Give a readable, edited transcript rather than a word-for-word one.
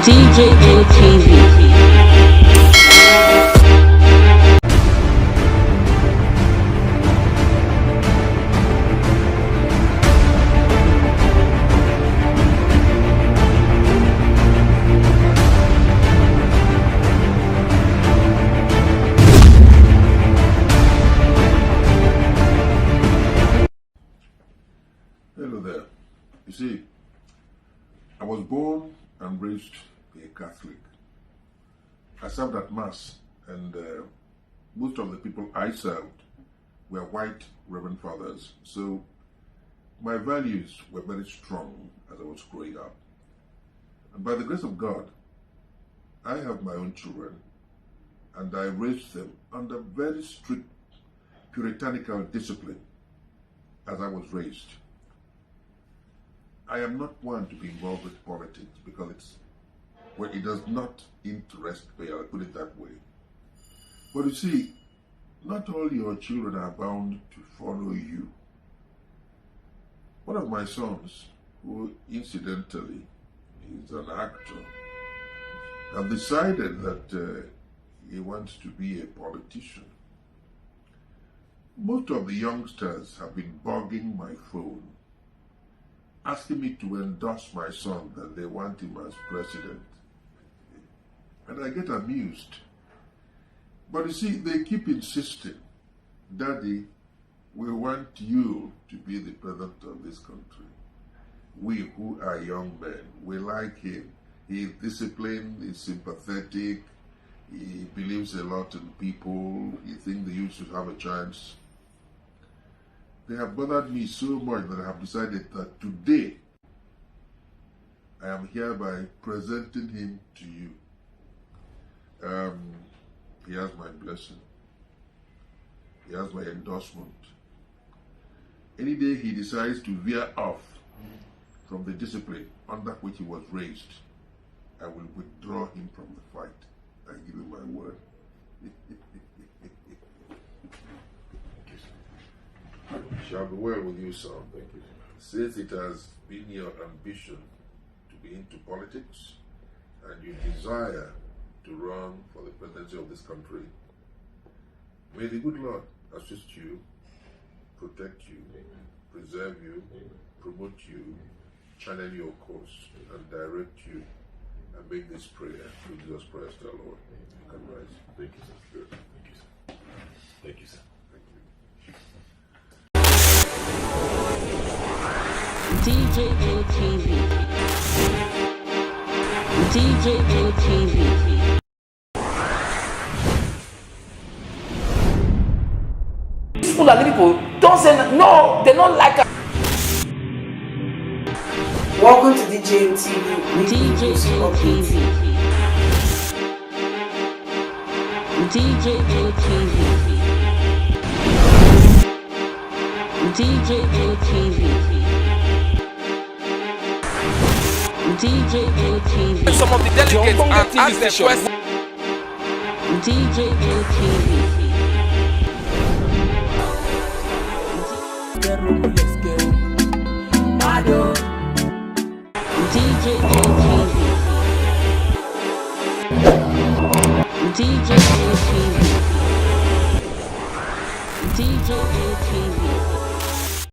DJM TV. Hello there. You see, I was born and raised a Catholic. I served at Mass, and most of the people I served were white Reverend Fathers. So my values were very strong as I was growing up. And by the grace of God, I have my own children, and I raised them under very strict puritanical discipline as I was raised. I am not one to be involved with politics because it does not interest me, I'll put it that way. But you see, not all your children are bound to follow you. One of my sons, who incidentally is an actor, have decided that he wants to be a politician. Most of the youngsters have been bugging my phone, asking me to endorse my son, that they want him as president. And I get amused. But you see, they keep insisting, Daddy, we want you to be the president of this country. We who are young men, we like him. He is disciplined, he's sympathetic, he believes a lot in people, he thinks the youth should have a chance. They have bothered me so much that I have decided that today I am hereby presenting him to you. He has my blessing. He has my endorsement. Any day he decides to veer off from the discipline under which he was raised, I will withdraw him from the fight. I give him my word. Shall be well with you, son. Thank you. Since it has been your ambition to be into politics and you desire to run for the presidency of this country, may the good Lord assist you, protect you, preserve you, promote you, channel your course, and direct you, and make this prayer through Jesus Christ our Lord. You can rise. Thank you, sir. Good. Thank you, sir. Thank you, sir. DJM TV. DJM TV. These people don't say no, they don't like us. Welcome to DJM TV. DJM TV. DJM TV. DJM TV. DJM TV. Some of the delegates and ask them questions. DJM TV. DJM TV. DJM TV. DJM TV.